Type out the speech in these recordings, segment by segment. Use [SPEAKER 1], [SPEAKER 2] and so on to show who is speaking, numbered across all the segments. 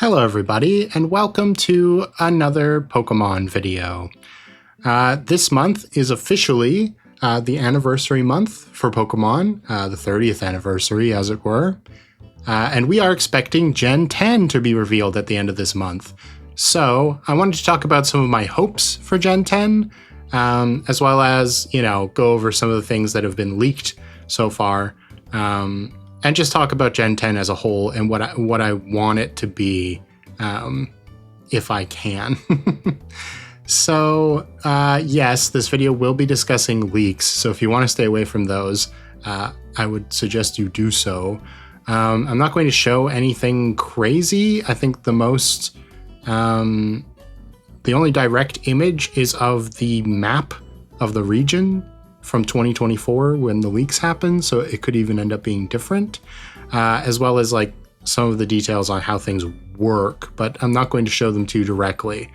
[SPEAKER 1] Hello everybody, and welcome to another Pokemon video. This month is officially the anniversary month for Pokemon, the 30th anniversary as it were, and we are expecting Gen 10 to be revealed at the end of this month. So I wanted to talk about some of my hopes for Gen 10, as well as, go over some of the things that have been leaked so far, and just talk about Gen 10 as a whole and what I want it to be, if I can. So, yes, this video will be discussing leaks, so if you want to stay away from those, I would suggest you do so. I'm not going to show anything crazy. I think the only direct image is of the map of the region from 2024 when the leaks happened, so it could even end up being different, as well as like some of the details on how things work, but I'm not going to show them to you directly.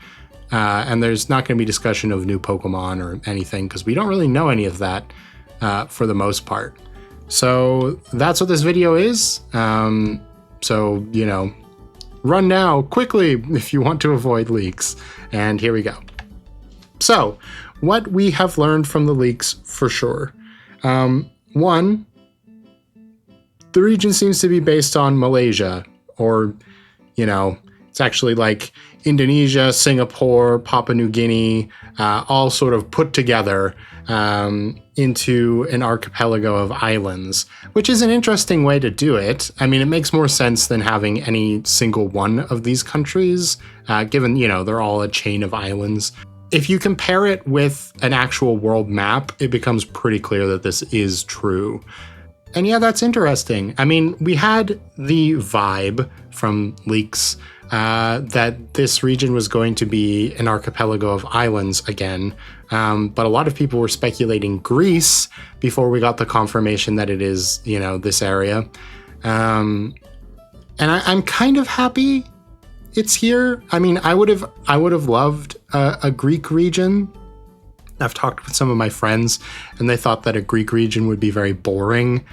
[SPEAKER 1] And there's not going to be discussion of new Pokemon or anything because we don't really know any of that for the most part. So that's what this video is. So, run now quickly if you want to avoid leaks. And here we go. So, what we have learned from the leaks for sure. One, the region seems to be based on Malaysia, or, it's actually like Indonesia, Singapore, Papua New Guinea, all sort of put together into an archipelago of islands, which is an interesting way to do it. I mean, it makes more sense than having any single one of these countries, given, they're all a chain of islands. If you compare it with an actual world map, it becomes pretty clear that this is true. And yeah, that's interesting. I mean, we had the vibe from leaks that this region was going to be an archipelago of islands again, but a lot of people were speculating Greece before we got the confirmation that it is, this area. And I'm kind of happy it's here. I mean, I would have loved a Greek region. I've talked with some of my friends, and they thought that a Greek region would be very boring,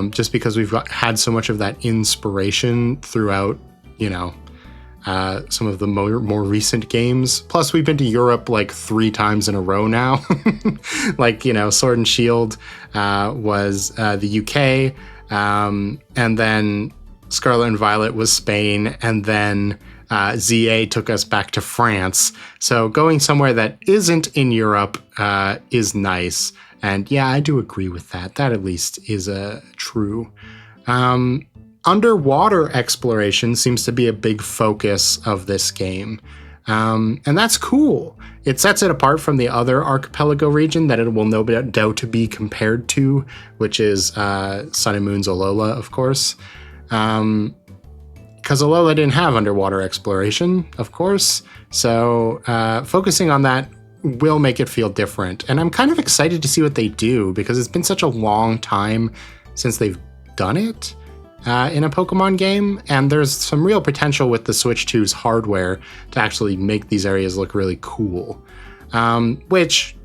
[SPEAKER 1] just because we've had so much of that inspiration throughout, some of the more recent games. Plus, we've been to Europe like 3 times in a row now. Like, Sword and Shield was the UK, and then Scarlet and Violet was Spain, and then ZA took us back to France. So going somewhere that isn't in Europe is nice. And yeah, I do agree with that. That at least is true. Underwater exploration seems to be a big focus of this game. And that's cool. It sets it apart from the other archipelago region that it will no doubt to be compared to, which is Sun and Moon's Alola, of course. Because Alola didn't have underwater exploration, of course. So focusing on that will make it feel different. And I'm kind of excited to see what they do because it's been such a long time since they've done it in a Pokemon game. And there's some real potential with the Switch 2's hardware to actually make these areas look really cool. Which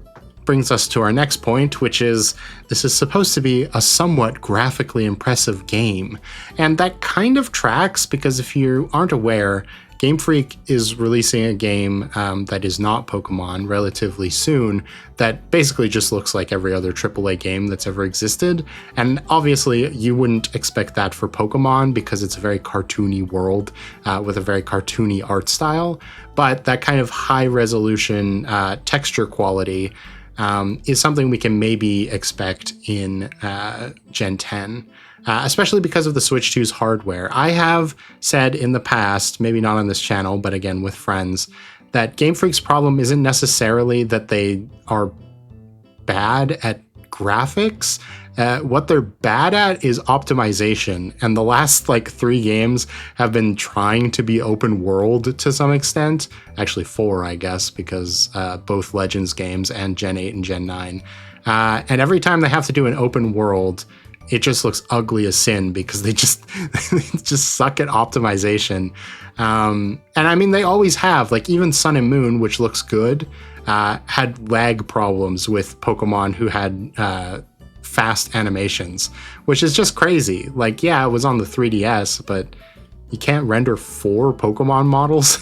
[SPEAKER 1] brings us to our next point, which is this is supposed to be a somewhat graphically impressive game. And that kind of tracks because if you aren't aware, Game Freak is releasing a game that is not Pokemon relatively soon that basically just looks like every other AAA game that's ever existed. And obviously you wouldn't expect that for Pokemon because it's a very cartoony world with a very cartoony art style. But that kind of high resolution texture quality is something we can maybe expect in Gen 10, especially because of the Switch 2's hardware. I have said in the past, maybe not on this channel, but again with friends, that Game Freak's problem isn't necessarily that they are bad at graphics. What they're bad at is optimization, and the last 3 games have been trying to be open world to some extent. Actually 4, I guess, because both Legends games and Gen 8 and Gen 9. And every time they have to do an open world, it just looks ugly as sin because they just suck at optimization. And I mean, they always have, even Sun and Moon, which looks good, had lag problems with Pokemon who had fast animations, which is just crazy. Yeah, it was on the 3DS, but you can't render 4 Pokemon models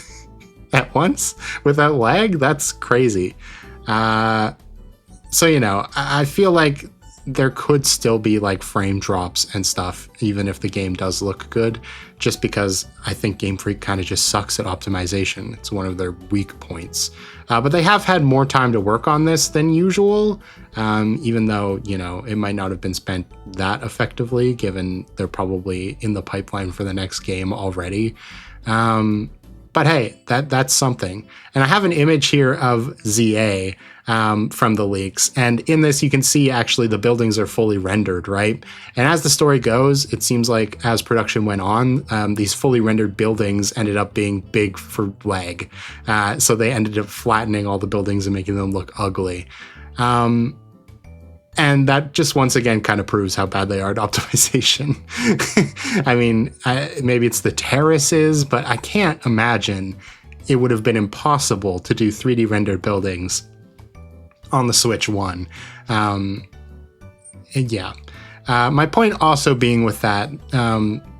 [SPEAKER 1] at once without lag. That's crazy. So, I feel like there could still be like frame drops and stuff, even if the game does look good, just because I think Game Freak kind of just sucks at optimization. It's one of their weak points. But they have had more time to work on this than usual, even though, it might not have been spent that effectively, given they're probably in the pipeline for the next game already. But hey, that's something. And I have an image here of ZA from the leaks. And in this, you can see actually the buildings are fully rendered, right? And as the story goes, it seems like as production went on, these fully rendered buildings ended up being big for lag. So they ended up flattening all the buildings and making them look ugly. And that just once again kind of proves how bad they are at optimization. I mean, maybe it's the terraces, but I can't imagine it would have been impossible to do 3D rendered buildings on the Switch 1. Yeah. My point also being with that,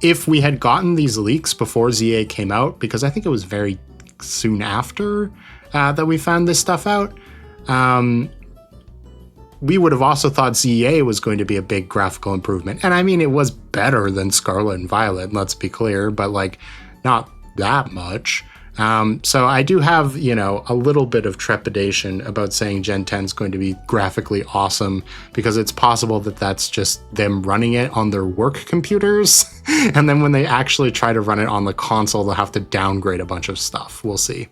[SPEAKER 1] if we had gotten these leaks before ZA came out, because I think it was very soon after that we found this stuff out, we would have also thought ZA was going to be a big graphical improvement. And I mean, it was better than Scarlet and Violet, let's be clear, but like not that much. So I do have, a little bit of trepidation about saying Gen 10 is going to be graphically awesome, because it's possible that that's just them running it on their work computers. And then when they actually try to run it on the console, they'll have to downgrade a bunch of stuff. We'll see.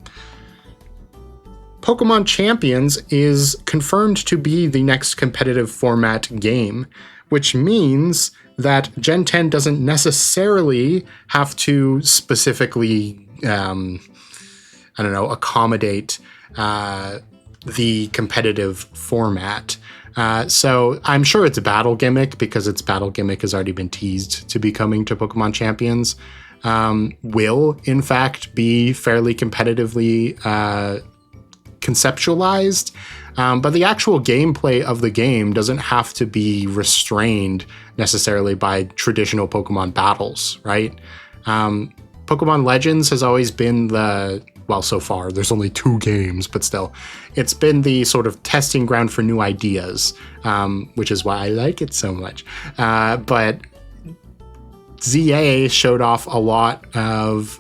[SPEAKER 1] Pokemon Champions is confirmed to be the next competitive format game, which means that Gen 10 doesn't necessarily have to specifically, accommodate the competitive format. So I'm sure its battle gimmick, because its battle gimmick has already been teased to be coming to Pokemon Champions, will in fact be fairly competitively conceptualized, but the actual gameplay of the game doesn't have to be restrained necessarily by traditional Pokemon battles, right? Pokemon Legends has always been so far, there's only 2 games, but still, it's been the sort of testing ground for new ideas, which is why I like it so much. But ZA showed off a lot of,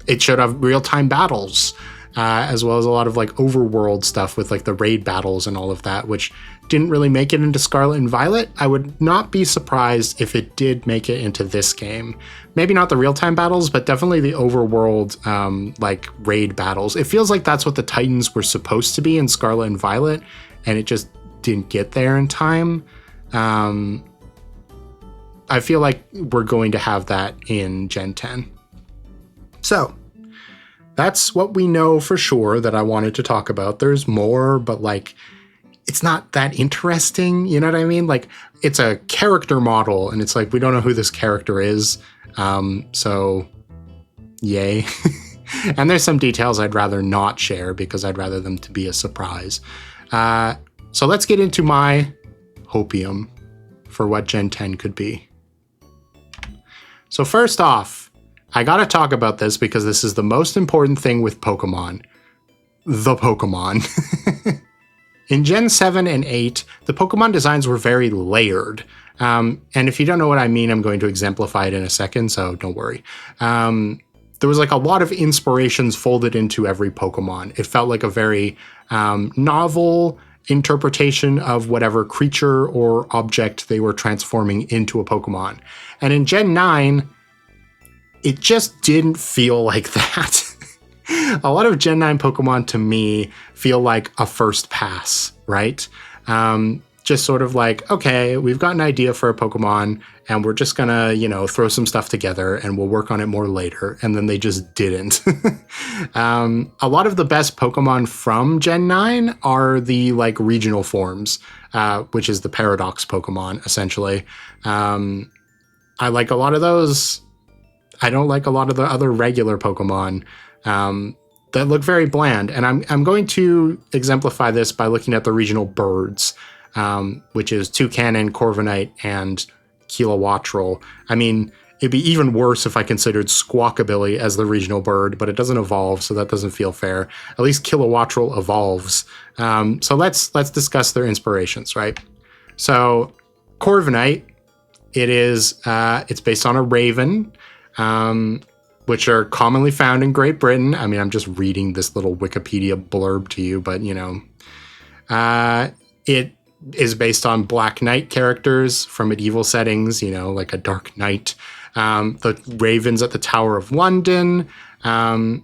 [SPEAKER 1] it showed off real-time battles, as well as a lot of like overworld stuff with like the raid battles and all of that, which didn't really make it into Scarlet and Violet. I would not be surprised if it did make it into this game. Maybe not the real-time battles, but definitely the overworld like raid battles. It feels like that's what the Titans were supposed to be in Scarlet and Violet, and it just didn't get there in time. I feel like we're going to have that in Gen 10. So that's what we know for sure that I wanted to talk about. There's more, but like, it's not that interesting. You know what I mean? Like, it's a character model, and it's like, we don't know who this character is. So yay. And there's some details I'd rather not share, because I'd rather them to be a surprise. So let's get into my hopium for what Gen 10 could be. So first off, I gotta talk about this because this is the most important thing with Pokemon. The Pokemon. In Gen 7 and 8, the Pokemon designs were very layered. And if you don't know what I mean, I'm going to exemplify it in a second, so don't worry. There was like a lot of inspirations folded into every Pokemon. It felt like a very novel interpretation of whatever creature or object they were transforming into a Pokemon. And in Gen 9, it just didn't feel like that. A lot of Gen 9 Pokemon to me feel like a first pass, right? Just sort of like, okay, we've got an idea for a Pokemon and we're just gonna, throw some stuff together and we'll work on it more later. And then they just didn't. A lot of the best Pokemon from Gen 9 are the like regional forms, which is the Paradox Pokemon, essentially. I like a lot of those. I don't like a lot of the other regular Pokemon that look very bland. And I'm going to exemplify this by looking at the regional birds, which is Toucannon, Corviknight, and Kilowattrel. I mean, It'd be even worse if I considered Squawkabilly as the regional bird, but it doesn't evolve, so that doesn't feel fair. At least Kilowattrel evolves. So let's discuss their inspirations, right? So Corviknight, it's based on a raven, which are commonly found in Great Britain. I mean, I'm just reading this little Wikipedia blurb to you, but it is based on Black Knight characters from medieval settings, like a Dark Knight. The ravens at the Tower of London, and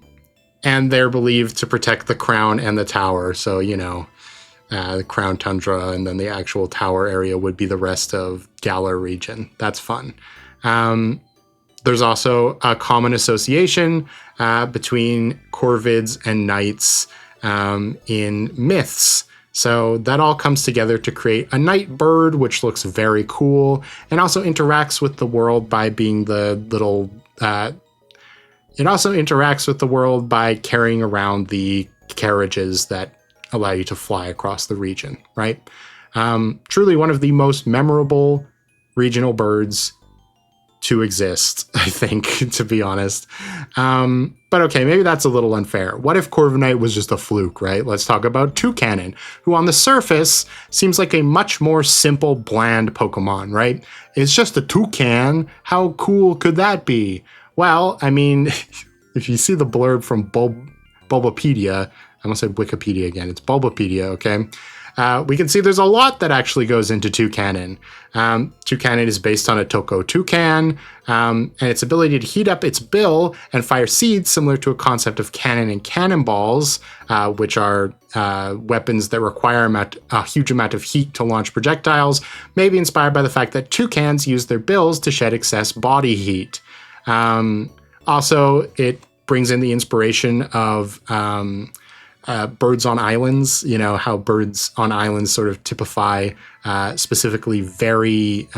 [SPEAKER 1] they're believed to protect the crown and the tower. So, the Crown Tundra, and then the actual tower area would be the rest of Galar region. That's fun. There's also a common association between corvids and knights in myths. So that all comes together to create a night bird, which looks very cool and also interacts with the world by being the little... it also interacts with the world by carrying around the carriages that allow you to fly across the region, right? Truly one of the most memorable regional birds to exist, I think, to be honest. But okay, maybe that's a little unfair. What if Corviknight was just a fluke, right? Let's talk about Toucannon, who on the surface seems like a much more simple, bland Pokemon, right? It's just a toucan. How cool could that be? Well, I mean, if you see the blurb from Bulbapedia, I almost said Wikipedia again, it's Bulbapedia, okay? We can see there's a lot that actually goes into Toucannon. Toucannon is based on a Toko Toucan, and its ability to heat up its bill and fire seeds, similar to a concept of cannon and cannonballs, which are weapons that require a huge amount of heat to launch projectiles, may be inspired by the fact that toucans use their bills to shed excess body heat. Also, it brings in the inspiration of birds on islands, how birds on islands sort of typify specifically very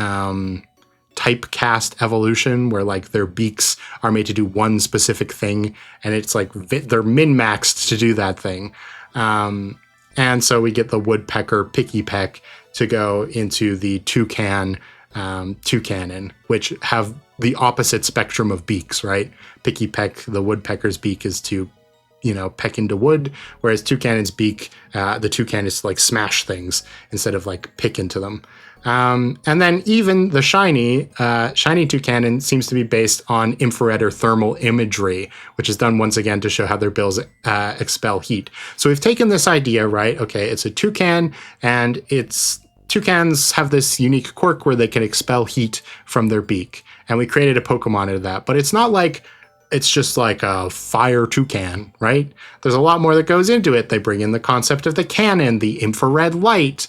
[SPEAKER 1] typecast evolution, where like their beaks are made to do one specific thing, and it's like they're min-maxed to do that thing. And so we get the woodpecker Pikipek to go into the toucan Toucannon, which have the opposite spectrum of beaks, right? Pikipek, the woodpecker's beak, is to peck into wood, whereas Toucannon's beak, the toucan is to like smash things instead of like pick into them. And then even the shiny Toucannon seems to be based on infrared or thermal imagery, which is done once again to show how their bills expel heat. So we've taken this idea, right? Okay, it's a toucan, and toucans have this unique quirk where they can expel heat from their beak. And we created a Pokemon out of that, but it's not like it's just like a fire toucan, right? There's a lot more that goes into it. They bring in the concept of the cannon, the infrared light,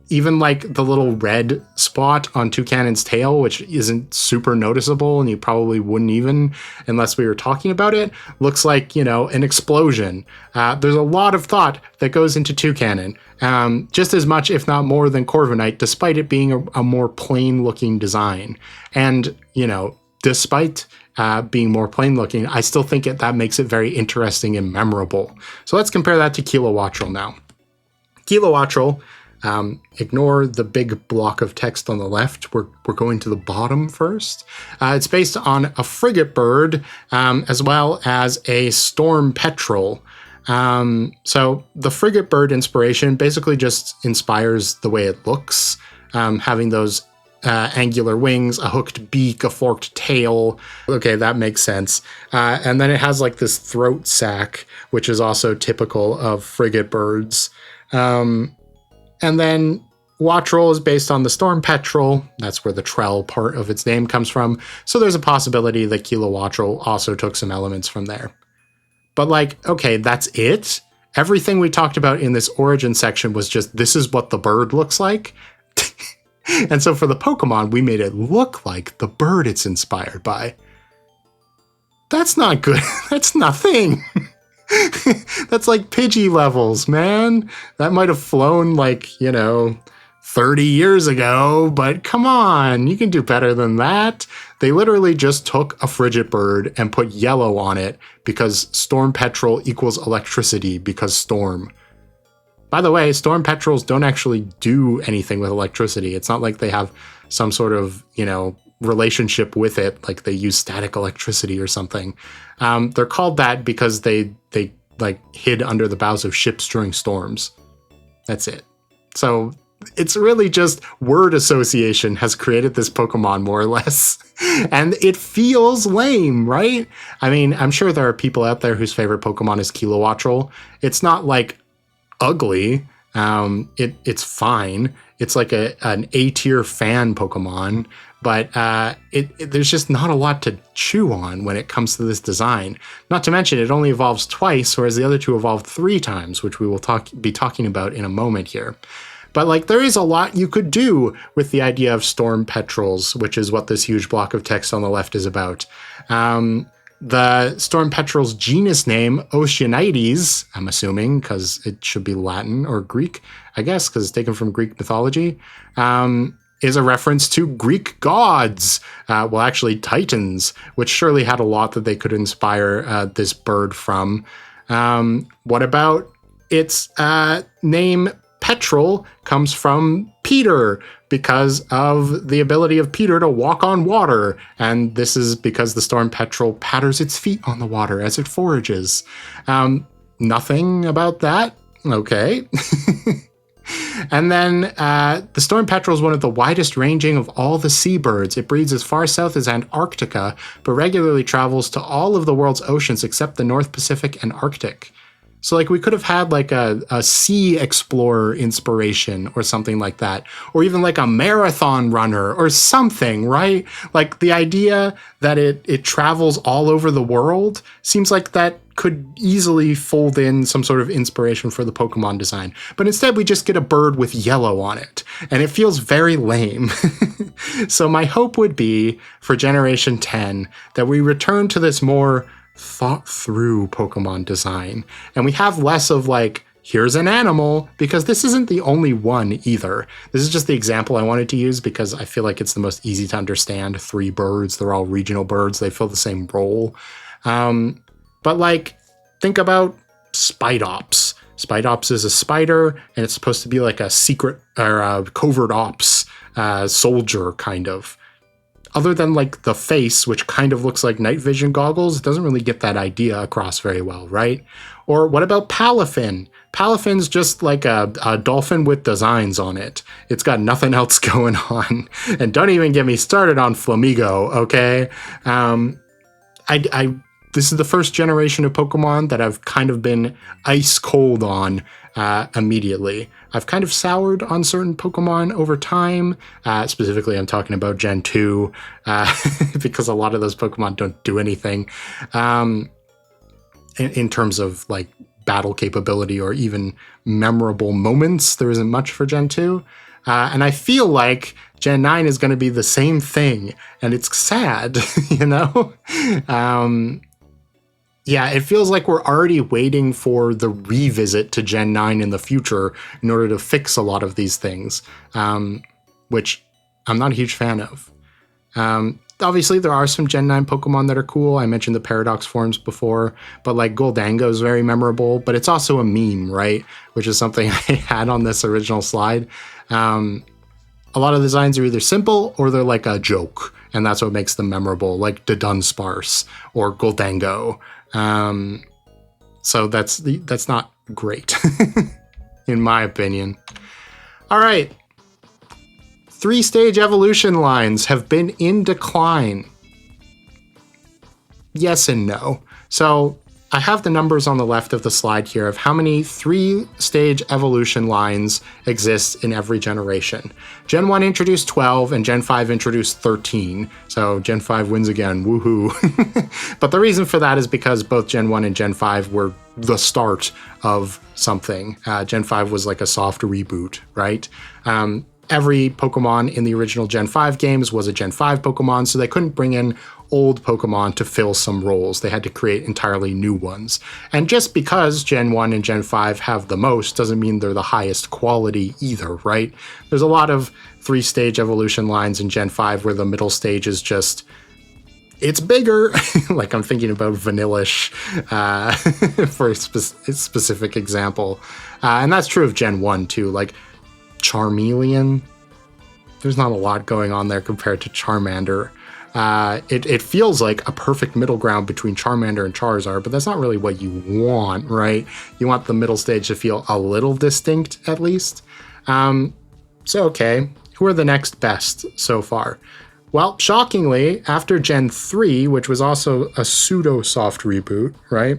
[SPEAKER 1] even like the little red spot on Toucannon's tail, which isn't super noticeable, and you probably wouldn't even unless we were talking about it, looks like, an explosion. There's a lot of thought that goes into Toucannon, just as much, if not more, than Corviknight, despite it being a more plain looking design. And, despite being more plain looking, I still think that makes it very interesting and memorable. So let's compare that to Kilowattrel now. Kilowattrel, ignore the big block of text on the left. We're going to the bottom first. It's based on a frigate bird, as well as a storm petrel. So the frigate bird inspiration basically just inspires the way it looks, having those angular wings, a hooked beak, a forked tail. Okay, that makes sense. And then it has like this throat sac, which is also typical of frigate birds. And then Wattrel is based on the storm petrel. That's where the trell part of its name comes from. So there's a possibility that Kilowattrel also took some elements from there. But okay, that's it? Everything we talked about in this origin section was just, this is what the bird looks like. And so for the Pokemon, we made it look like the bird it's inspired by. That's not good. That's nothing. That's like Pidgey levels, man. That might have flown 30 years ago, but come on, you can do better than that. They literally just took a frigate bird and put yellow on it because storm petrel equals electricity because storm. By the way, storm petrels don't actually do anything with electricity. It's not like they have some sort of, relationship with it, like they use static electricity or something. They're called that because they like hid under the bows of ships during storms. That's it. So it's really just word association has created this Pokemon, more or less. And it feels lame, right? I mean, I'm sure there are people out there whose favorite Pokemon is Kilowattrel. It's not like ugly. It's fine. It's like an A-tier fan Pokemon, but there's just not a lot to chew on when it comes to this design. Not to mention, it only evolves twice, whereas the other two evolved 3 times, which we will be talking about in a moment here. But like, there is a lot you could do with the idea of Storm Petrels, which is what this huge block of text on the left is about. The Storm Petrel's genus name, Oceanides, I'm assuming, because it should be Latin or Greek, I guess, because it's taken from Greek mythology, is a reference to Greek gods, well, actually Titans, which surely had a lot that they could inspire this bird from. What about its name? Petrel comes from Peter because of the ability of Peter to walk on water. And this is because the Storm Petrel patters its feet on the water as it forages. Nothing about that. Okay. And then the Storm Petrel is one of the widest ranging of all the seabirds. It breeds as far south as Antarctica, but regularly travels to all of the world's oceans except the North Pacific and Arctic. So like we could have had like a sea explorer inspiration or something like that, or even like a marathon runner or something, right? Like the idea that it travels all over the world seems like that could easily fold in some sort of inspiration for the Pokemon design. But instead we just get a bird with yellow on it, and it feels very lame. So my hope would be for Generation 10 that we return to this more thought through Pokemon design, and we have less of like, here's an animal, because this isn't the only one either. This is just the example I wanted to use because I feel like it's the most easy to understand. 3 birds, they're all regional birds, they fill the same role. But like, think about Spidops. Spidops is a spider, and it's supposed to be like a secret or a covert ops soldier, kind of. Other than like the face, which kind of looks like night vision goggles, it doesn't really get that idea across very well, right? Or what about Palafin? Palafin's just like a dolphin with designs on it. It's got nothing else going on. And don't even get me started on Flamigo, okay? This is the first generation of Pokemon that I've kind of been ice cold on immediately. I've kind of soured on certain Pokemon over time. Specifically, I'm talking about Gen 2, because a lot of those Pokemon don't do anything in terms of like battle capability or even memorable moments. There isn't much for Gen 2. And I feel like Gen 9 is going to be the same thing, and it's sad, you know? Yeah, it feels like we're already waiting for the revisit to Gen 9 in the future in order to fix a lot of these things, which I'm not a huge fan of. Obviously, there are some Gen 9 Pokemon that are cool. I mentioned the Paradox forms before, but like Goldango is very memorable, but it's also a meme, right? Which is something I had on this original slide. A lot of the designs are either simple or they're like a joke, and that's what makes them memorable, like the Dunsparce or Goldango. So that's not great, in my opinion. All right. 3-stage evolution lines have been in decline. Yes and no. So I have the numbers on the left of the slide here of how many 3-stage evolution lines exist in every generation. Gen 1 introduced 12 and Gen 5 introduced 13. So Gen 5 wins again, woohoo. But the reason for that is because both Gen 1 and Gen 5 were the start of something. Gen 5 was like a soft reboot, right? Every Pokemon in the original Gen 5 games was a Gen 5 Pokemon, so they couldn't bring in old Pokemon to fill some roles. They had to create entirely new ones. And just because Gen 1 and Gen 5 have the most doesn't mean they're the highest quality either, right? There's a lot of 3-stage evolution lines in Gen 5 where the middle stage is just, it's bigger. Like I'm thinking about Vanillish for a specific example. And that's true of Gen 1 too. Like Charmeleon, there's not a lot going on there compared to Charmander. It feels like a perfect middle ground between Charmander and Charizard, but that's not really what you want, right? You want the middle stage to feel a little distinct, at least. Okay, who are the next best so far? Well, shockingly, after Gen 3, which was also a pseudo-soft reboot, right?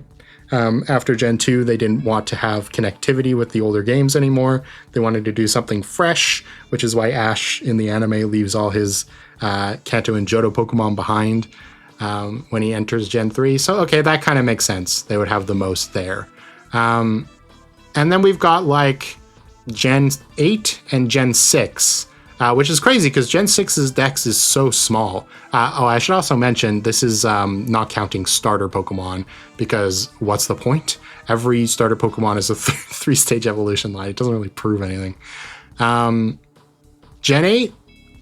[SPEAKER 1] After Gen 2, they didn't want to have connectivity with the older games anymore. They wanted to do something fresh, which is why Ash in the anime leaves all his Kanto and Johto Pokemon behind when he enters Gen 3. So, okay, that kind of makes sense. They would have the most there. And then we've got like Gen 8 and Gen 6, which is crazy because Gen 6's dex is so small. I should also mention this is not counting starter Pokemon, because what's the point? Every starter Pokemon is a three-stage evolution line. It doesn't really prove anything. Gen 8,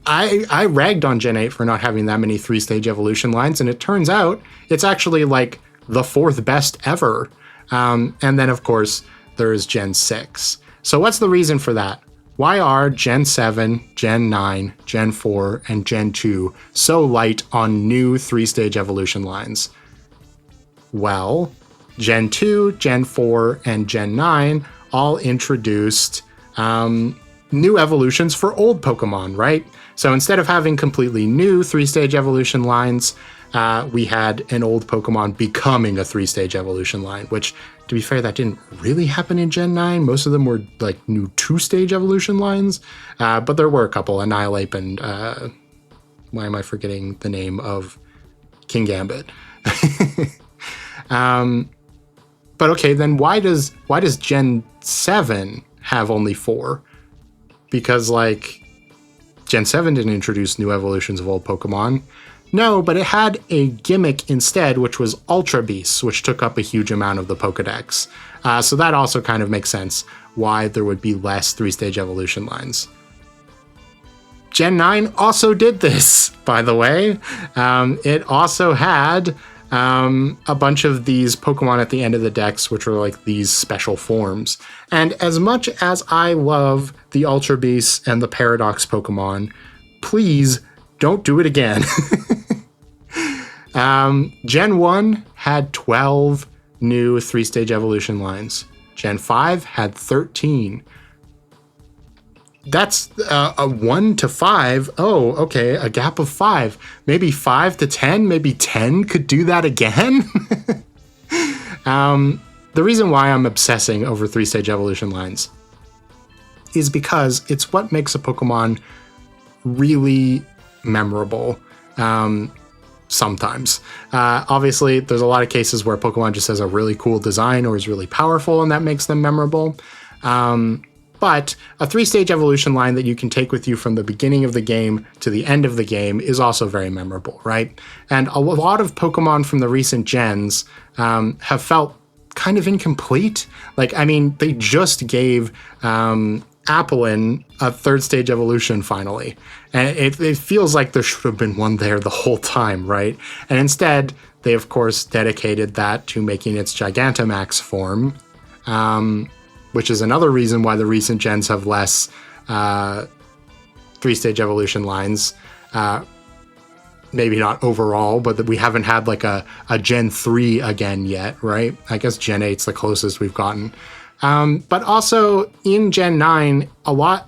[SPEAKER 1] I ragged on Gen 8 for not having that many three-stage evolution lines, and it turns out it's actually like the 4th best ever. And then, of course, there's Gen 6. So what's the reason for that? Why are Gen 7, Gen 9, Gen 4, and Gen 2 so light on new three-stage evolution lines? Well, Gen 2, Gen 4, and Gen 9 all introduced new evolutions for old Pokemon, right? So instead of having completely new three-stage evolution lines, we had an old Pokemon becoming a three-stage evolution line, which, to be fair, that didn't really happen in Gen 9. Most of them were like new 2-stage evolution lines, but there were a couple, Annihilate and why am I forgetting the name of King Gambit? But okay, then why does Gen 7 have only 4? Because like Gen 7 didn't introduce new evolutions of old Pokemon. No, but it had a gimmick instead, which was Ultra Beasts, which took up a huge amount of the Pokedex. So that also kind of makes sense why there would be less three-stage evolution lines. Gen 9 also did this, by the way. It also had a bunch of these Pokemon at the end of the decks, which were like these special forms. And as much as I love the Ultra Beasts and the Paradox Pokemon, please don't do it again. Gen 1 had 12 new three-stage evolution lines. Gen 5 had 13. That's a 1 to 5. Oh, okay, a gap of 5. Maybe 5 to 10, maybe 10 could do that again. The reason why I'm obsessing over three-stage evolution lines is because it's what makes a Pokemon really memorable. Sometimes. Obviously, there's a lot of cases where Pokemon just has a really cool design or is really powerful, and that makes them memorable. But a three-stage evolution line that you can take with you from the beginning of the game to the end of the game is also very memorable, right? And a lot of Pokemon from the recent gens have felt kind of incomplete. Like, I mean, they just gave Applin a third-stage evolution finally. And it feels like there should have been one there the whole time, right? And instead, they, of course, dedicated that to making its Gigantamax form, which is another reason why the recent gens have less three-stage evolution lines. Maybe not overall, but that we haven't had like a Gen 3 again yet, right? I guess Gen 8's the closest we've gotten. But also in Gen 9,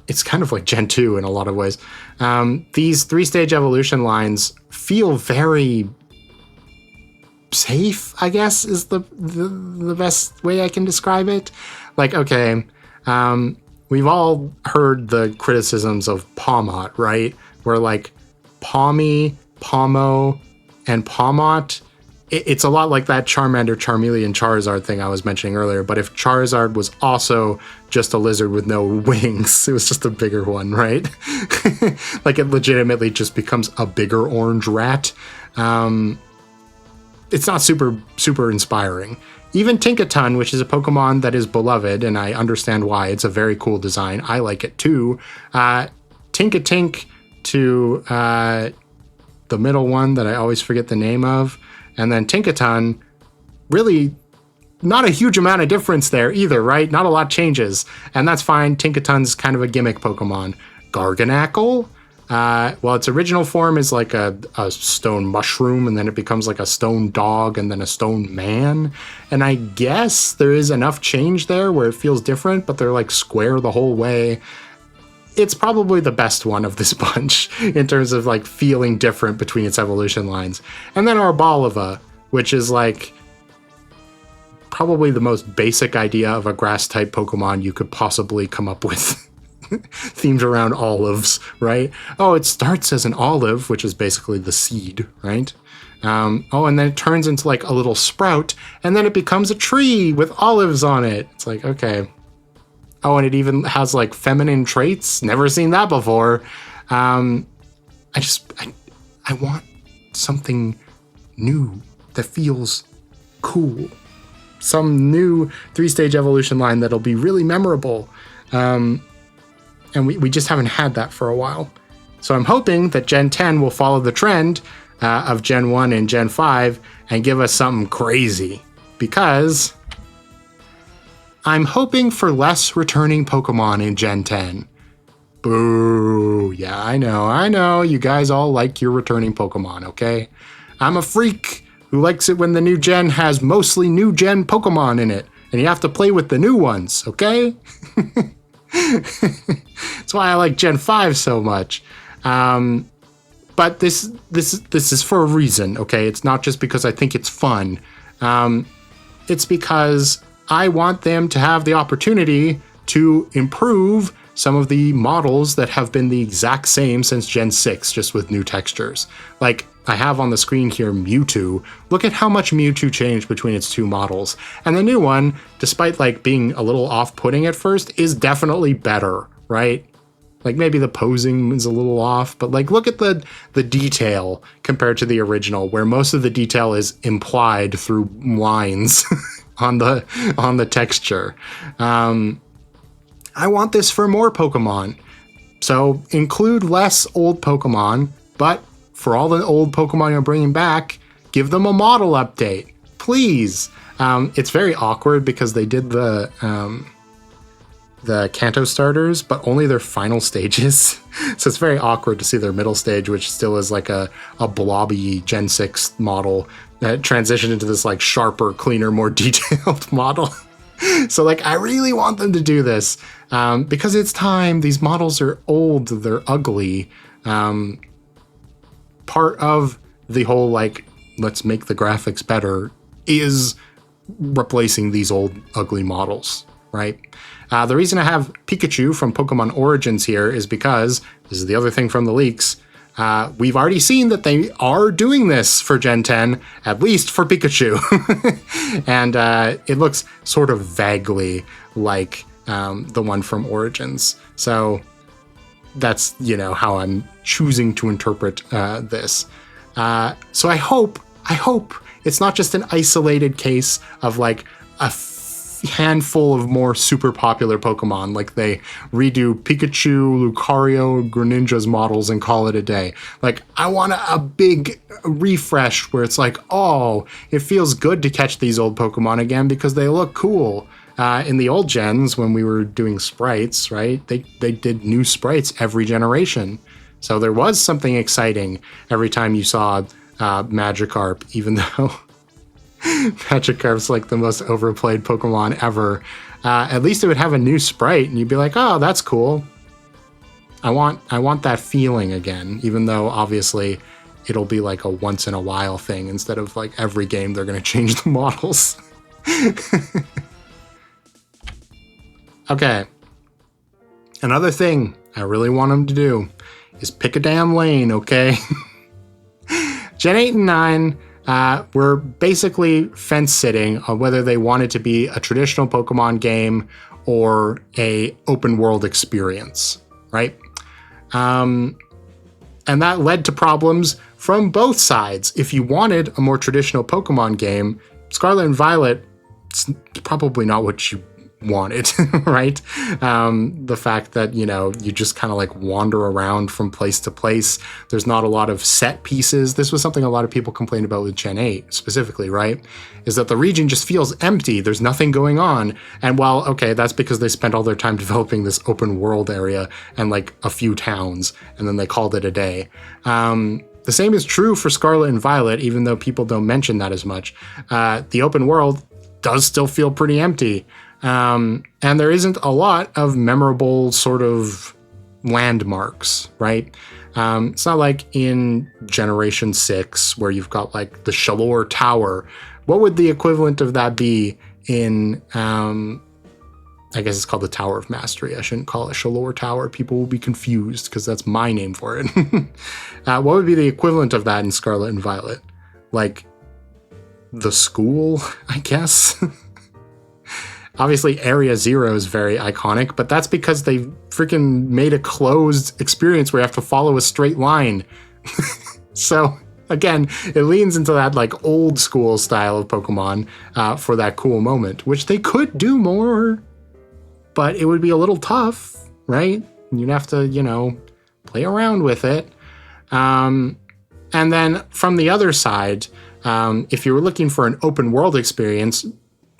[SPEAKER 1] it's kind of like Gen 2 in a lot of ways. These three-stage evolution lines feel very safe, I guess, is the best way I can describe it. Like, okay, we've all heard the criticisms of Pawmot, right? Where like Pawmi, Pawmo, and Pawmot, it's a lot like that Charmander, Charmeleon, Charizard thing I was mentioning earlier, but if Charizard was also just a lizard with no wings, it was just a bigger one, right? Like it legitimately just becomes a bigger orange rat. It's not super inspiring. Even Tinkaton, which is a Pokemon that is beloved, and I understand why, it's a very cool design. I like it too. Tinkatink to the middle one that I always forget the name of, and then Tinkaton, really not a huge amount of difference there either, right? Not a lot changes, and that's fine. Tinkaton's kind of a gimmick Pokemon. Garganacl, Well, its original form is like a stone mushroom, and then it becomes like a stone dog, and then a stone man. And I guess there is enough change there where it feels different, but they're like square the whole way. It's probably the best one of this bunch in terms of like feeling different between its evolution lines. And then Arboliva, which is like probably the most basic idea of a grass type Pokemon you could possibly come up with. Themed around olives, right? Oh, it starts as an olive, which is basically the seed, right? And then it turns into like a little sprout, and then it becomes a tree with olives on it. It's like, okay. Oh, and it even has like feminine traits. Never seen that before. I want something new that feels cool. Some new 3-stage evolution line that'll be really memorable. And we just haven't had that for a while. So I'm hoping that Gen 10 will follow the trend of Gen 1 and Gen 5 and give us something crazy. Because I'm hoping for less returning Pokemon in Gen 10. Boo. Yeah, I know. You guys all like your returning Pokemon, okay? I'm a freak who likes it when the new gen has mostly new gen Pokemon in it. And you have to play with the new ones, okay? That's why I like Gen 5 so much. But this is for a reason, okay? It's not just because I think it's fun. It's because I want them to have the opportunity to improve some of the models that have been the exact same since Gen 6, just with new textures. Like, I have on the screen here Mewtwo. Look at how much Mewtwo changed between its two models. And the new one, despite like being a little off-putting at first, is definitely better, right? Like maybe the posing is a little off, but like look at the detail compared to the original, where most of the detail is implied through lines on the texture. I want this for more Pokemon. So include less old Pokemon, but for all the old Pokemon you're bringing back, give them a model update, please. It's very awkward because they did the Kanto starters, but only their final stages. So it's very awkward to see their middle stage, which still is like a blobby Gen 6 model that transitioned into this like sharper, cleaner, more detailed model. So like, I really want them to do this because it's time. These models are old, they're ugly. Part of the whole like, let's make the graphics better is replacing these old ugly models, right? The reason I have Pikachu from Pokemon Origins here is because, this is the other thing from the leaks, we've already seen that they are doing this for Gen 10, at least for Pikachu. And it looks sort of vaguely like the one from Origins. So that's, how I'm choosing to interpret this. So I hope it's not just an isolated case of like a handful of more super popular Pokemon, like they redo Pikachu, Lucario, Greninja's models and call it a day. Like, I want a big refresh where it's like, oh, it feels good to catch these old Pokemon again because they look cool. In the old gens, when we were doing sprites, right, they did new sprites every generation. So there was something exciting every time you saw Magikarp, even though Magikarp's like the most overplayed Pokemon ever. At least it would have a new sprite and you'd be like, oh, that's cool. I want that feeling again, even though obviously it'll be like a once in a while thing instead of like every game they're going to change the models. Okay. Another thing I really want them to do is pick a damn lane, okay? Gen 8 and 9 were basically fence-sitting on whether they wanted to be a traditional Pokemon game or a open-world experience, right? And that led to problems from both sides. If you wanted a more traditional Pokemon game, Scarlet and Violet, it's probably not what you wanted, right? The fact that, you know, you just kind of like wander around from place to place. There's not a lot of set pieces. This was something a lot of people complained about with Gen 8 specifically, right? Is that the region just feels empty. There's nothing going on. And while, okay, that's because they spent all their time developing this open world area and like a few towns, and then they called it a day. The same is true for Scarlet and Violet, even though people don't mention that as much. The open world does still feel pretty empty. And there isn't a lot of memorable sort of landmarks, right? It's not like in Generation 6 where you've got like the Shalor Tower. What would the equivalent of that be in, I guess it's called the Tower of Mastery. I shouldn't call it Shalor Tower. People will be confused because that's my name for it. What would be the equivalent of that in Scarlet and Violet? Like the school, I guess? Obviously, Area Zero is very iconic, but that's because they freaking made a closed experience where you have to follow a straight line. So, again, it leans into that like old school style of Pokemon for that cool moment, which they could do more, but it would be a little tough, right? You'd have to, you know, play around with it. And then from the other side, if you were looking for an open world experience,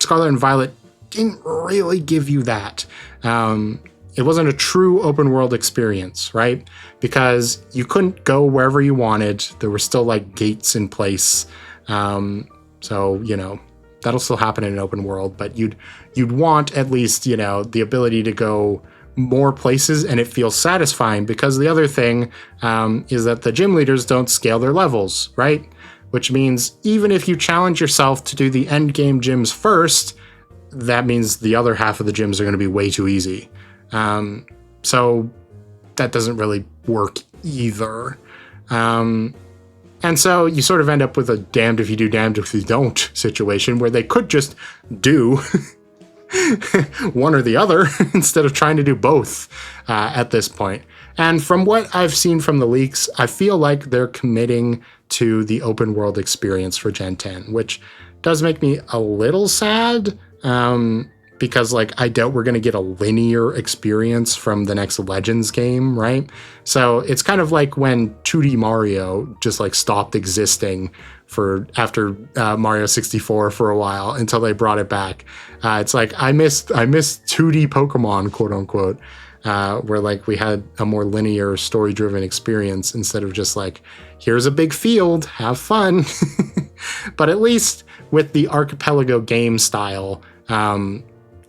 [SPEAKER 1] Scarlet and Violet didn't really give you that. It wasn't a true open world experience, right? Because you couldn't go wherever you wanted. There were still like gates in place. So, you know, that'll still happen in an open world, but you'd want at least, you know, the ability to go more places and it feels satisfying, because the other thing is that the gym leaders don't scale their levels, right? Which means even if you challenge yourself to do the end game gyms first, that means the other half of the gyms are going to be way too easy. So that doesn't really work either. And so you sort of end up with a damned if you do, damned if you don't situation where they could just do one or the other instead of trying to do both at this point. And from what I've seen from the leaks, I feel like they're committing to the open world experience for Gen 10, which does make me a little sad. Because like I doubt we're going to get a linear experience from the next Legends game, right? So it's kind of like when 2D Mario just like stopped existing after Mario 64 for a while until they brought it back. It's like I missed 2D Pokemon, quote unquote, where like we had a more linear story-driven experience instead of just like, here's a big field, have fun. But at least with the Archipelago game style,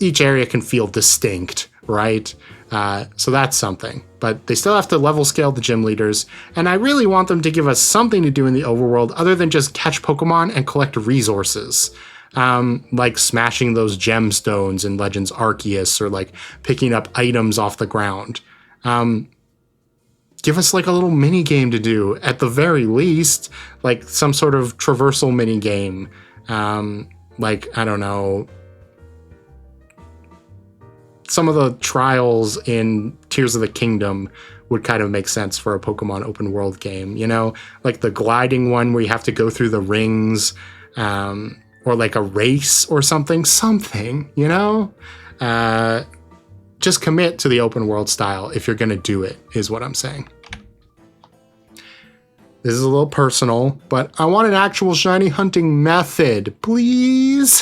[SPEAKER 1] each area can feel distinct, right? So that's something. But they still have to level scale the gym leaders, and I really want them to give us something to do in the overworld other than just catch Pokemon and collect resources. Like smashing those gemstones in Legends Arceus, or like picking up items off the ground. Give us like a little mini game to do at the very least, like some sort of traversal mini game. Like, I don't know, some of the trials in Tears of the Kingdom would kind of make sense for a Pokemon open world game, you know, like the gliding one where you have to go through the rings, or like a race or something, you know, just commit to the open world style if you're going to do it, is what I'm saying. This is a little personal, but I want an actual shiny hunting method, please.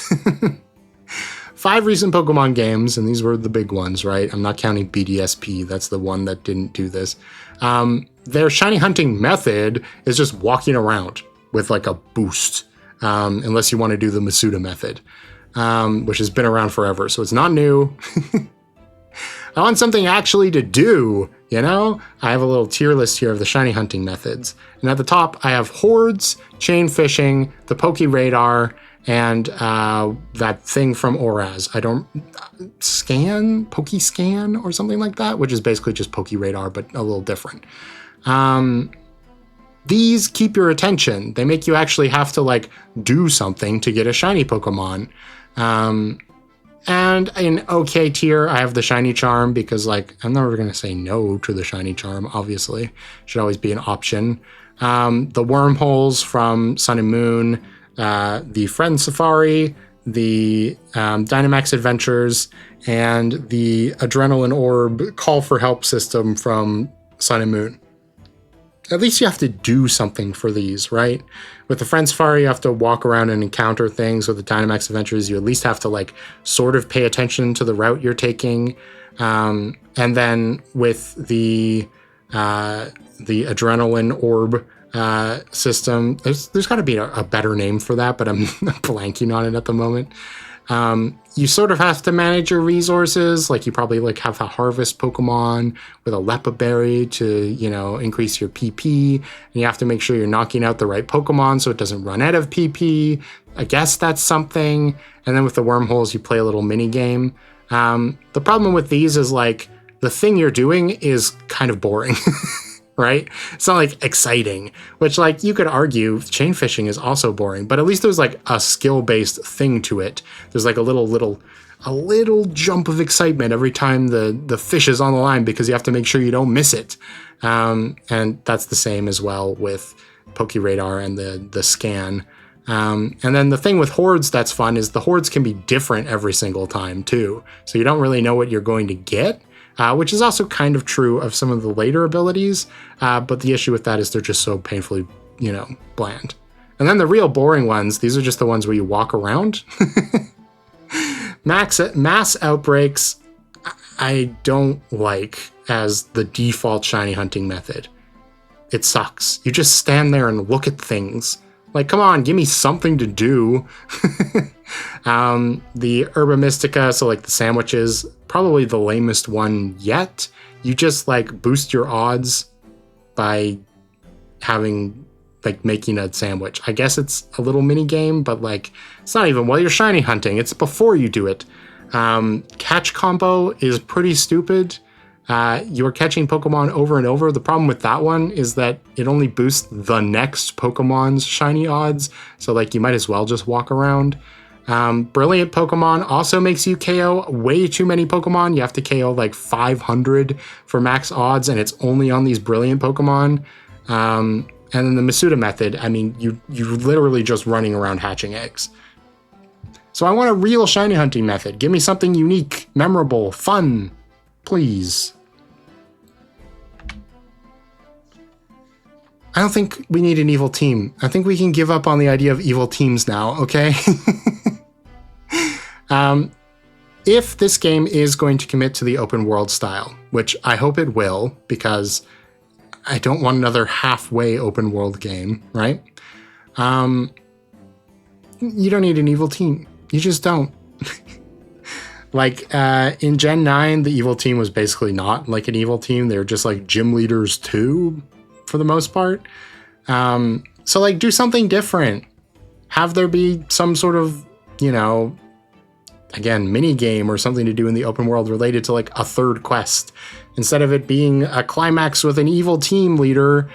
[SPEAKER 1] 5 recent Pokemon games, and these were the big ones, right? I'm not counting BDSP. That's the one that didn't do this. Their shiny hunting method is just walking around with like a boost, unless you want to do the Masuda method, which has been around forever. So it's not new. I want something actually to do, you know? I have a little tier list here of the shiny hunting methods. And at the top, I have Hordes, Chain Fishing, the Poke Radar, and that thing from Oraz. I don't... Poke Scan or something like that, which is basically just Poke Radar, but a little different. These keep your attention. They make you actually have to, like, do something to get a shiny Pokemon. And in OK tier, I have the Shiny Charm because, like, I'm never going to say no to the Shiny Charm, obviously. Should always be an option. The Wormholes from Sun and Moon, the Friend Safari, the Dynamax Adventures, and the Adrenaline Orb Call for Help system from Sun and Moon. At least you have to do something for these, right? With the Friend Safari, you have to walk around and encounter things. With the Dynamax Adventures, you at least have to like sort of pay attention to the route you're taking. And then with the Adrenaline Orb system, there's got to be a better name for that, but I'm blanking on it at the moment. You sort of have to manage your resources. Like you probably like have a harvest Pokemon with a Lepa Berry to, you know, increase your PP. And you have to make sure you're knocking out the right Pokemon so it doesn't run out of PP. I guess that's something. And then with the wormholes, you play a little mini game. The problem with these is like the thing you're doing is kind of boring. Right? It's not like exciting, which like you could argue chain fishing is also boring, but at least there's like a skill-based thing to it. There's like a little jump of excitement every time the fish is on the line because you have to make sure you don't miss it. And that's the same as well with PokeRadar and the scan. And then the thing with hordes that's fun is the hordes can be different every single time too. So you don't really know what you're going to get. Which is also kind of true of some of the later abilities, but the issue with that is they're just so painfully, you know, bland. And then the real boring ones, these are just the ones where you walk around. Mass outbreaks, I don't like as the default shiny hunting method. It sucks. You just stand there and look at things. Like, come on, give me something to do. The Herba Mystica, so like the sandwiches, probably the lamest one yet. You just like boost your odds by having like making a sandwich. I guess it's a little mini game, but like it's not even while you're shiny hunting. It's before you do it. Catch combo is pretty stupid. You're catching Pokemon over and over. The problem with that one is that it only boosts the next Pokemon's shiny odds. So like you might as well just walk around. Brilliant Pokemon also makes you KO way too many Pokemon. You have to KO like 500 for max odds, and it's only on these brilliant Pokemon. And then the Masuda method, I mean, you're literally just running around hatching eggs. So I want a real shiny hunting method. Give me something unique, memorable, fun, please. I don't think we need an evil team. I think we can give up on the idea of evil teams now, okay? If this game is going to commit to the open world style, which I hope it will, because I don't want another halfway open world game, right? You don't need an evil team. You just don't. Like, in Gen 9, the evil team was basically not like an evil team. They were just like gym leaders too, for the most part. So like do something different. Have there be some sort of, you know, again, mini game or something to do in the open world related to like a third quest. Instead of it being a climax with an evil team leader,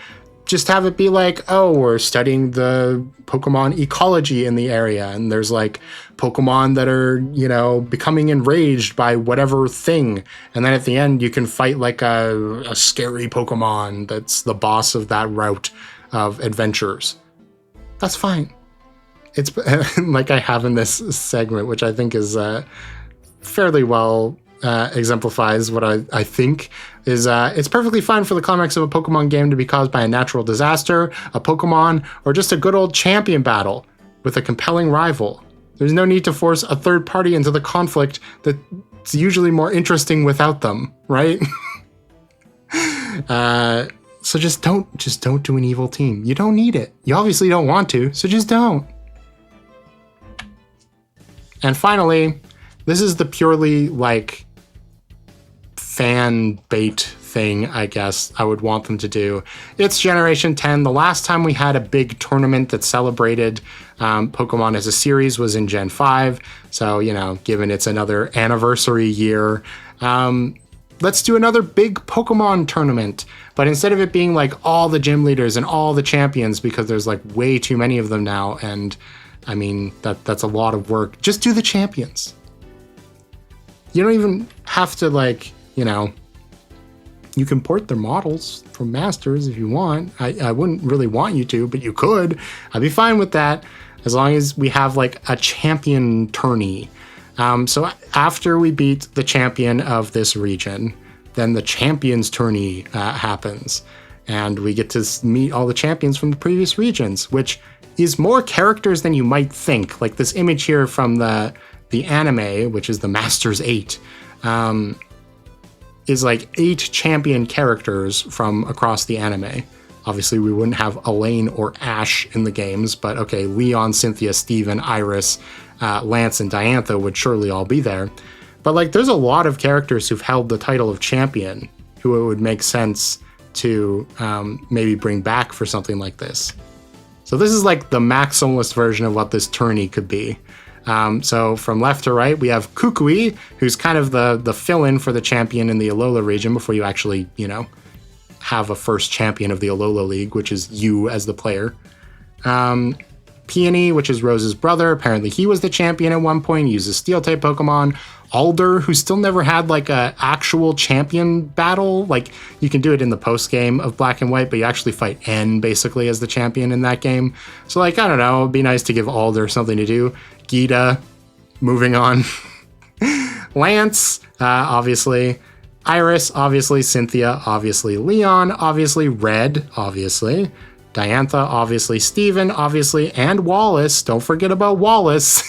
[SPEAKER 1] just have it be like, oh, we're studying the Pokemon ecology in the area, and there's like Pokemon that are, you know, becoming enraged by whatever thing. And then at the end, you can fight like a scary Pokemon that's the boss of that route of adventures. That's fine. It's like I have in this segment, which I think is fairly well exemplifies what I think is it's perfectly fine for the climax of a Pokemon game to be caused by a natural disaster, a Pokemon, or just a good old champion battle with a compelling rival. There's no need to force a third party into the conflict that's usually more interesting without them, right? So just don't do an evil team. You don't need it. You obviously don't want to, so just don't. And finally, this is the purely like fan bait thing, I guess I would want them to do. It's Generation 10. The last time we had a big tournament that celebrated Pokemon as a series was in Gen 5. So, you know, given it's another anniversary year, let's do another big Pokemon tournament. But instead of it being like all the gym leaders and all the champions, because there's like way too many of them now, and I mean, that's a lot of work. Just do the champions. You don't even have to, like, you know, you can port their models from Masters if you want. I wouldn't really want you to, but you could. I'd be fine with that. as long as we have like a champion tourney. So after we beat the champion of this region, then the champions tourney happens, and we get to meet all the champions from the previous regions, which is more characters than you might think. Like this image here from the anime, which is the Masters 8, is like 8 champion characters from across the anime. Obviously, we wouldn't have Elaine or Ash in the games, but okay, Leon, Cynthia, Steven, Iris, Lance, and Diantha would surely all be there. But like, there's a lot of characters who've held the title of champion who it would make sense to maybe bring back for something like this. So this is like the maximalist version of what this tourney could be. So from left to right, we have Kukui, who's kind of the fill-in for the champion in the Alola region before you actually, have a first champion of the Alola League, which is you as the player. Peony, which is Rose's brother. Apparently he was the champion at one point. He uses Steel-type Pokemon. Alder, who still never had like a actual champion battle. Like you can do it in the post game of Black and White, but you actually fight N basically as the champion in that game. So like, I don't know, it'd be nice to give Alder something to do. Geeta, moving on. Lance, obviously. Iris, obviously. Cynthia, obviously. Leon, obviously. Red, obviously. Diantha, obviously. Steven, obviously. And Wallace. Don't forget about Wallace.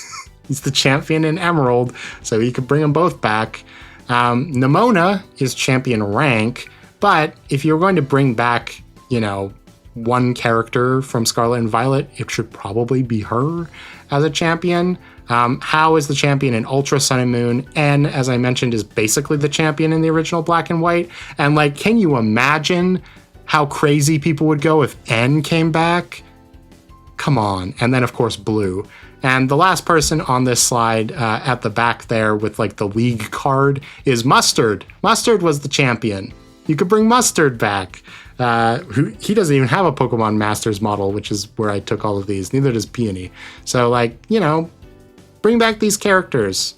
[SPEAKER 1] He's the champion in Emerald, so you could bring them both back. Nemona is champion rank, but if you're going to bring back, one character from Scarlet and Violet, it should probably be her as a champion. Hao is the champion in Ultra Sun and Moon, and as I mentioned, is basically the champion in the original Black and White. And like, can you imagine how crazy people would go if N came back? Come on. And then of course Blue. And the last person on this slide at the back there with like the league card is Mustard. Mustard was the champion. You could bring Mustard back. He doesn't even have a Pokemon Masters model, which is where I took all of these. Neither does Peony. So like, bring back these characters.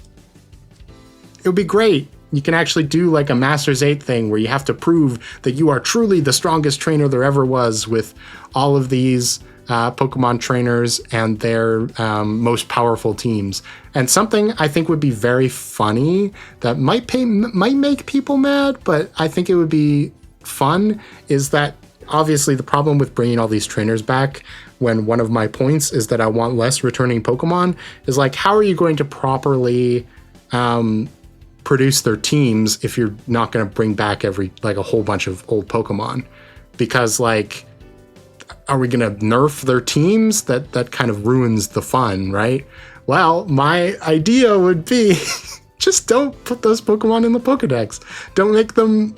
[SPEAKER 1] It would be great. You can actually do like a Masters 8 thing where you have to prove that you are truly the strongest trainer there ever was with all of these Pokemon trainers and their most powerful teams. And something I think would be very funny that might make people mad, but I think it would be fun, is that obviously the problem with bringing all these trainers back, when one of my points is that I want less returning Pokemon, is like, how are you going to properly produce their teams if you're not going to bring back a whole bunch of old Pokemon? Because like, are we going to nerf their teams? That kind of ruins the fun, right? Well, my idea would be just don't put those Pokemon in the Pokedex. Don't make them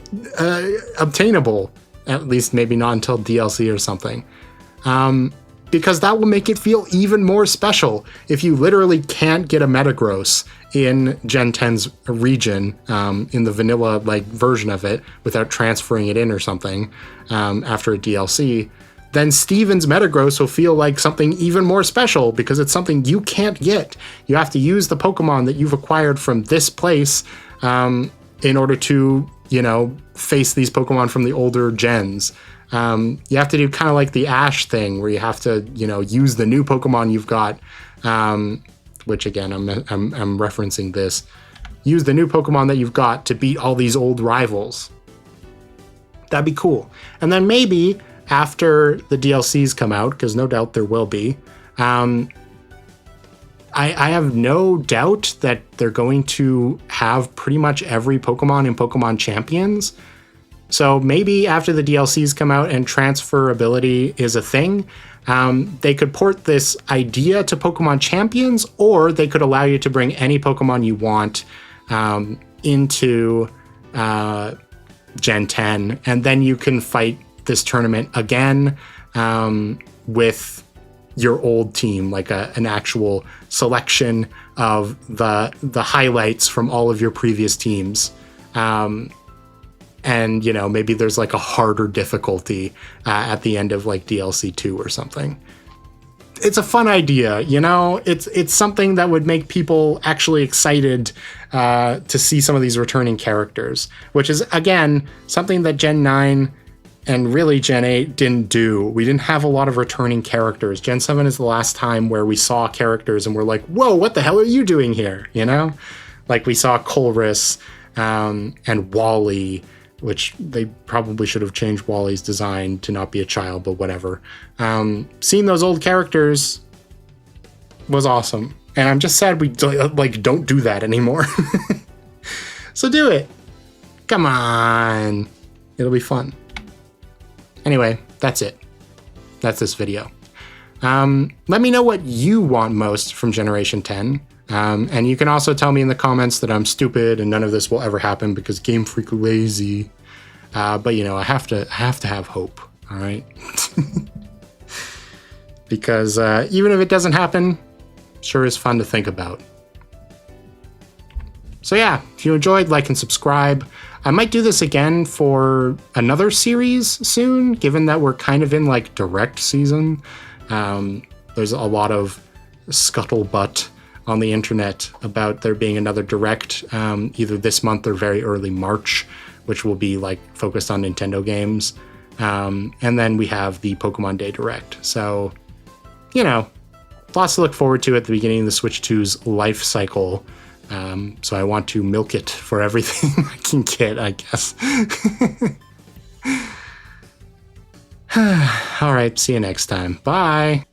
[SPEAKER 1] obtainable, at least maybe not until DLC or something. Because that will make it feel even more special if you literally can't get a Metagross in Gen 10's region, in the vanilla version of it, without transferring it in or something after a DLC. Then Steven's Metagross will feel like something even more special because it's something you can't get. You have to use the Pokemon that you've acquired from this place in order to, face these Pokemon from the older gens. You have to do kind of like the Ash thing where you have to, use the new Pokemon you've got, which again, I'm referencing this. Use the new Pokemon that you've got to beat all these old rivals. That'd be cool. And then maybe after the DLCs come out, because no doubt there will be, I have no doubt that they're going to have pretty much every Pokemon in Pokemon Champions. So maybe after the DLCs come out and transferability is a thing, they could port this idea to Pokemon Champions, or they could allow you to bring any Pokemon you want into Gen 10, and then you can fight this tournament again with your old team, like an actual selection of the highlights from all of your previous teams. And maybe there's like a harder difficulty at the end of like DLC 2 or something. It's a fun idea, it's something that would make people actually excited to see some of these returning characters, which is again something that Gen 9 And really, Gen 8 didn't do. We didn't have a lot of returning characters. Gen 7 is the last time where we saw characters and we're like, whoa, what the hell are you doing here? You know? Like we saw Colress and Wally, which they probably should have changed Wally's design to not be a child, but whatever. Seeing those old characters was awesome. And I'm just sad we don't do that anymore. So do it. Come on. It'll be fun. Anyway, that's it. That's this video. Let me know what you want most from Generation 10. And you can also tell me in the comments that I'm stupid and none of this will ever happen because Game Freak lazy. But you know, I have to have hope. All right. Because even if it doesn't happen, sure is fun to think about. So yeah, if you enjoyed, like and subscribe. I might do this again for another series soon, given that we're kind of in like direct season. There's a lot of scuttlebutt on the internet about there being another direct either this month or very early March, which will be like focused on Nintendo games. And then we have the Pokemon Day Direct. So, you know, lots to look forward to at the beginning of the Switch 2's life cycle. So I want to milk it for everything I can get, I guess. All right, see you next time. Bye.